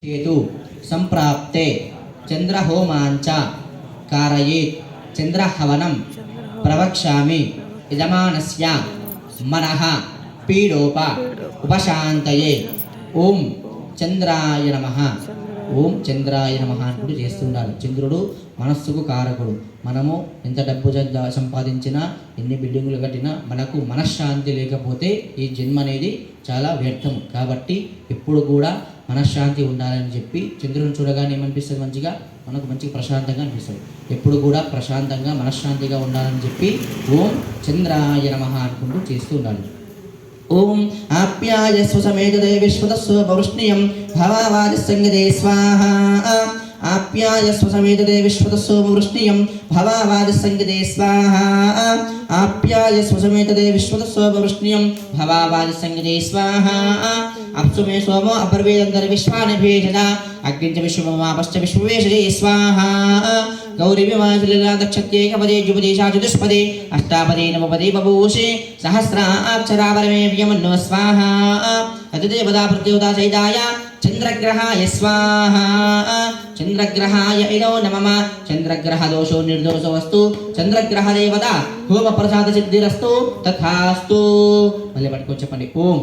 केतु संप्राप्ते चंद्रहोमांच कारयेत् चंद्रहवनं प्रवक्ष्यामि यजमानस्य मनः पीडोप उपशांतये ओम చంద్రాయ నమః ఓం చంద్రాయ నమః అని కూడా చేస్తుండాలి. చంద్రుడు మనస్సుకు కారకుడు. మనము ఎంత డబ్బు సంపాదించినా ఎన్ని బిల్డింగులు కట్టినా మనకు మనశ్శాంతి లేకపోతే ఈ జన్మ అనేది చాలా వ్యర్థము. కాబట్టి ఎప్పుడు కూడా మనశ్శాంతి ఉండాలని చెప్పి చంద్రుని చూడగానే ఏమనిపిస్తుంది, మంచిగా మనకు మంచిగా ప్రశాంతంగా అనిపిస్తుంది. ఎప్పుడు కూడా ప్రశాంతంగా మనశ్శాంతిగా ఉండాలని చెప్పి ఓం చంద్రాయ నమః అనుకుంటూ చేస్తూ ఉండాలి. ओम आप्यायस्व समेतदे विश्वतस्व पौरुष्ण्यं भवावादिसंगते स्वाहा आप्यायस्व समेतदे विश्वतस्व पौरुष्ण्यं भवावादिसंगते स्वाहा आप्यायस्व समेतदे विश्वतस्व पौरुष्ण्यं भवावादिसंगते स्वाहा अप्सु मे सोमो अपर्वेदंतर विश्वानि भेषजा अग्निञ्च विश्वमापश्च विश्ववेशजे स्वाहा गौरी विमाजलिला दक्षत्ये कपदे जुपदेशा चतुष्पदे अष्टापदे नवपदे बभूषे सहस्राक्षरावरमे व्यमन्नो स्वाहा अतिदेवता प्रत्योता सहिताय चंद्रग्रहाय स्वाहा चंद्रग्रहाय इदो नमः चंद्रग्रह दोषो निर्दोषो वस्तु चंद्रग्रह देवता होम प्रसाद सिद्धिरस्तु तथास्तु मल्ली पట్టుకొని చెప్పండి. ओम